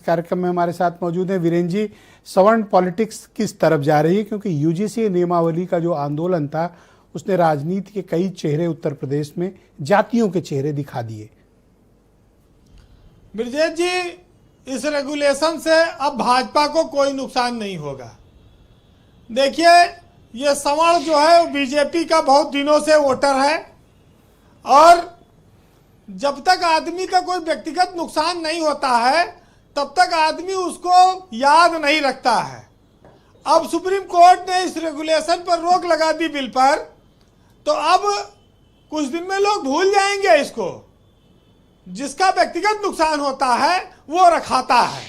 कार्यक्रम में हमारे साथ मौजूद हैं वीरेंद्र जी। सवर्ण पॉलिटिक्स किस तरफ जा रही है, क्योंकि यूजीसी नियमावली का जो आंदोलन था उसने राजनीति के कई चेहरे उत्तर प्रदेश में जातियों के चेहरे दिखा दिए। ब्रजेश जी, इस रेगुलेशन से अब भाजपा को कोई नुकसान नहीं होगा। देखिए, ये सवर्ण जो है वो बीजेपी का बहुत दिनों से वोटर है और जब तक आदमी का कोई व्यक्तिगत नुकसान नहीं होता है तब तक आदमी उसको याद नहीं रखता है। अब सुप्रीम कोर्ट ने इस रेगुलेशन पर रोक लगा दी बिल पर, तो अब कुछ दिन में लोग भूल जाएंगे इसको। जिसका व्यक्तिगत नुकसान होता है वो रखाता है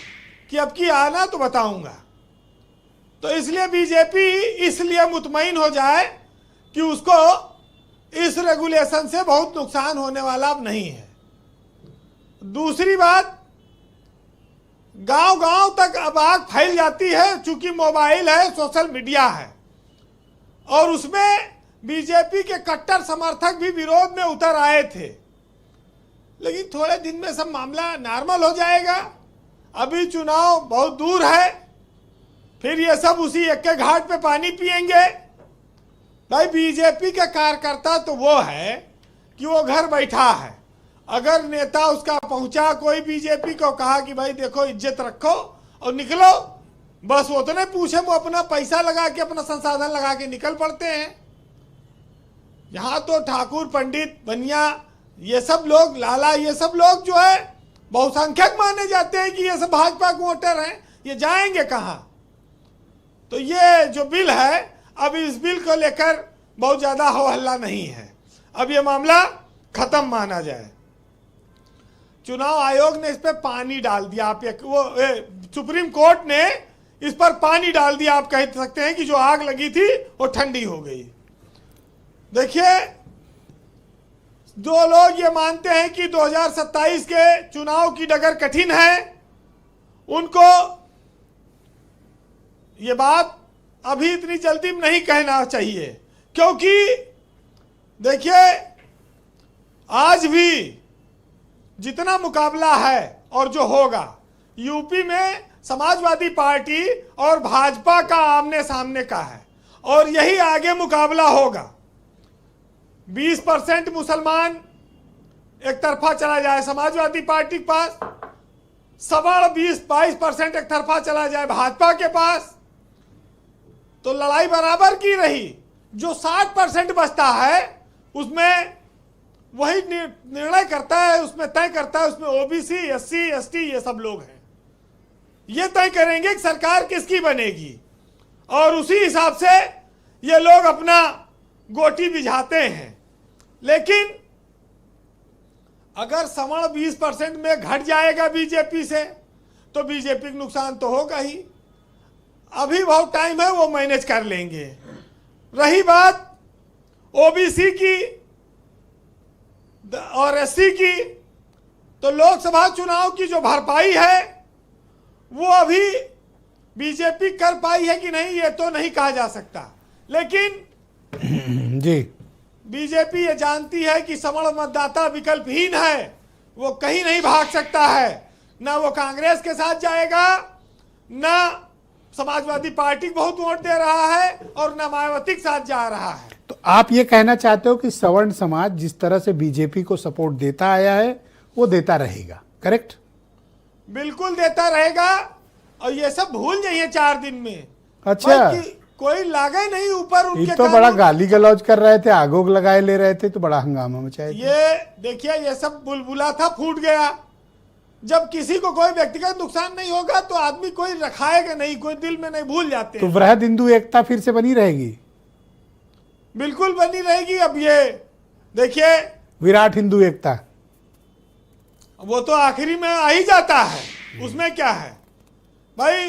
कि अब की आना तो बताऊंगा। तो इसलिए बीजेपी इसलिए मुतमईन हो जाए कि उसको इस रेगुलेशन से बहुत नुकसान होने वाला अब नहीं है। दूसरी बात, गांव गांव तक अब आग फैल जाती है, चूंकि मोबाइल है, सोशल मीडिया है, और उसमें बीजेपी के कट्टर समर्थक भी विरोध में उतर आए थे। लेकिन थोड़े दिन में सब मामला नॉर्मल हो जाएगा। अभी चुनाव बहुत दूर है, फिर ये सब उसी एक के घाट पे पानी पिएंगे। भाई, बीजेपी का कार्यकर्ता तो वो है कि वो घर बैठा है। अगर नेता उसका पहुंचा, कोई बीजेपी को कहा कि भाई देखो इज्जत रखो और निकलो, बस उतने पूछे वो अपना पैसा लगा के, अपना संसाधन लगा के निकल पड़ते हैं। यहाँ तो ठाकुर, पंडित, बनिया, ये सब लोग, लाला, ये सब लोग जो है बहुसंख्यक माने जाते हैं कि ये सब भाजपा के वोटर हैं। ये जाएंगे कहाँ? तो ये जो बिल है, अब इस बिल को लेकर बहुत ज्यादा हो हल्ला नहीं है। अब ये मामला खत्म माना जाए। चुनाव आयोग ने इस पर पानी डाल दिया। आप सुप्रीम कोर्ट ने इस पर पानी डाल दिया। आप कह सकते हैं कि जो आग लगी थी वो ठंडी हो गई। देखिए, दो लोग ये मानते हैं कि 2027 के चुनाव की डगर कठिन है, उनको ये बात अभी इतनी जल्दी में नहीं कहना चाहिए, क्योंकि देखिए आज भी जितना मुकाबला है और जो होगा, यूपी में समाजवादी पार्टी और भाजपा का आमने सामने का है और यही आगे मुकाबला होगा। 20% मुसलमान एक तरफा चला जाए समाजवादी पार्टी के पास, सवर्ण 20-22% एक तरफा चला जाए भाजपा के पास, तो लड़ाई बराबर की रही। जो 60% बचता है उसमें वही निर्णय करता है, उसमें तय करता है, उसमें ओबीसी, एससी, एसटी ये सब लोग हैं। ये तय करेंगे कि सरकार किसकी बनेगी और उसी हिसाब से ये लोग अपना गोटी बिझाते हैं। लेकिन अगर सवर्ण 20% में घट जाएगा बीजेपी से, तो बीजेपी को नुकसान तो होगा ही। अभी बहुत टाइम है, वो मैनेज कर लेंगे। रही बात ओबीसी की और एससी की, तो लोकसभा चुनाव की जो भरपाई है वो अभी बीजेपी कर पाई है कि नहीं, ये तो नहीं कहा जा सकता। लेकिन जी, बीजेपी ये जानती है कि सवर्ण मतदाता विकल्पहीन है, वो कहीं नहीं भाग सकता है। ना वो कांग्रेस के साथ जाएगा, ना समाजवादी पार्टी बहुत वोट दे रहा है, और ना मायावती के साथ जा रहा है। तो आप ये कहना चाहते हो कि सवर्ण समाज जिस तरह से बीजेपी को सपोर्ट देता आया है वो देता रहेगा, करेक्ट? बिल्कुल देता रहेगा, और ये सब भूल जाइए 4 दिन में। अच्छा, कोई लागे नहीं ऊपर उनके। ये तो बड़ा गाली गलौज कर रहे थे, आगोग लगाए ले रहे थे, तो बड़ा हंगामा मचाया। ये देखिए, ये सब बुलबुला था, फूट गया। जब किसी को कोई व्यक्तिगत नुकसान नहीं होगा तो आदमी कोई रखाएगा नहीं, कोई दिल में नहीं, भूल जाते। तो वृहद हिंदू एकता फिर से बनी रहेगी? बिल्कुल बनी रहेगी। अब ये देखिए, विराट हिंदू एकता वो तो आखिरी में आ ही जाता है, उसमें क्या है भाई।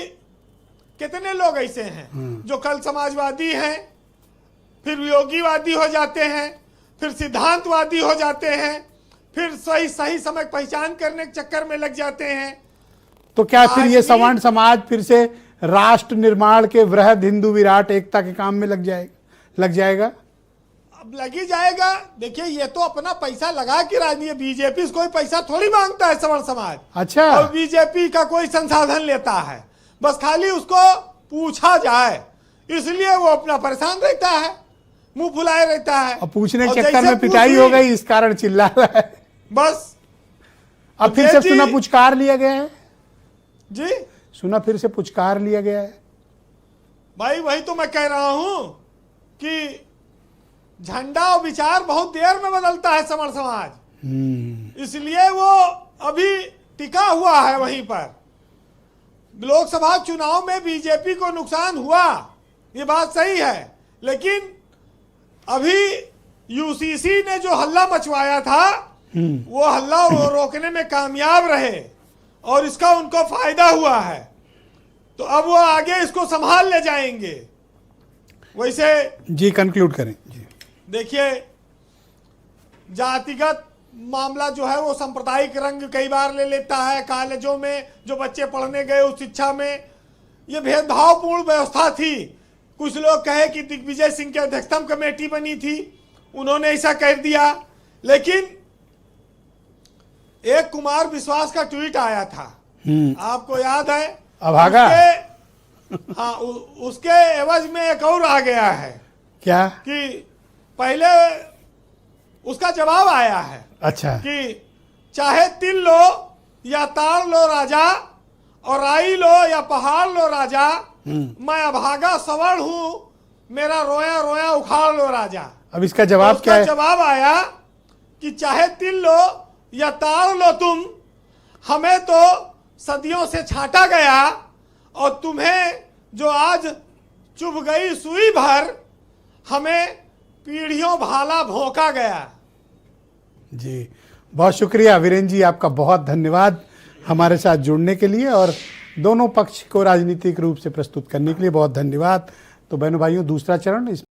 कितने लोग ऐसे हैं जो कल समाजवादी हैं, फिर योगीवादी हो जाते हैं, फिर सिद्धांतवादी हो जाते हैं, फिर सही समय पहचान करने के चक्कर में लग जाते हैं। तो क्या फिर ये सवर्ण समाज फिर से राष्ट्र निर्माण के वृहद हिंदू विराट एकता के काम में लग जाएगा? अब लगी जाएगा। देखिए ये तो अपना पैसा लगा के राजनीति, बीजेपी से कोई पैसा थोड़ी मांगता है सवर्ण समाज। अच्छा। और बीजेपी का कोई संसाधन लेता है, बस खाली उसको पूछा जाए, इसलिए वो अपना परेशान रहता है, मुंह फुलाए रहता है। अब पूछने और के चक्कर जैसे में पिटाई हो गई, इस कारण चिल्ला रहा है। बस अब फिर से सुना पुचकार लिया गया है जी, सुना फिर से पुचकार लिया गया है। भाई वही तो मैं कह रहा हूं कि झंडा और विचार बहुत देर में बदलता है सवर्ण समाज, इसलिए वो अभी टिका हुआ है वहीं पर। लोकसभा चुनाव में बीजेपी को नुकसान हुआ, ये बात सही है, लेकिन अभी यूसीसी ने जो हल्ला मचवाया था वो हल्ला रोकने में कामयाब रहे और इसका उनको फायदा हुआ है, तो अब वो आगे इसको संभाल ले जाएंगे। वैसे जी कंक्लूड करें जी। देखिए जातिगत मामला जो है वो सांप्रदायिक रंग कई बार ले लेता है। कॉलेजों में जो बच्चे पढ़ने गए उस शिक्षा में ये भेदभावपूर्ण व्यवस्था थी। कुछ लोग कहे कि दिग्विजय सिंह की अध्यक्षता में कमेटी बनी थी, उन्होंने ऐसा कर दिया, लेकिन एक कुमार विश्वास का ट्वीट आया था, आपको याद है? अभागा। हाँ, उसके एवज में एक और आ गया है। क्या? कि पहले उसका जवाब आया है। अच्छा। कि चाहे तिल लो या ताड़ लो राजा, और राई लो या पहाड़ लो राजा, मैं अभागा सवर्ण हूं, मेरा रोया रोया उखाड़ लो राजा। अब इसका जवाब तो क्या है? जवाब आया कि चाहे तिल लो या ताड़ लो तुम, हमें तो सदियों से छांटा गया, और तुम्हें जो आज चुभ गई सुई भर, हमें पीढ़ियों भाला भोंका गया। जी बहुत शुक्रिया वीरेंद्र जी, आपका बहुत धन्यवाद हमारे साथ जुड़ने के लिए और दोनों पक्ष को राजनीतिक रूप से प्रस्तुत करने के लिए बहुत धन्यवाद। तो बहनों भाइयों, दूसरा चरण इस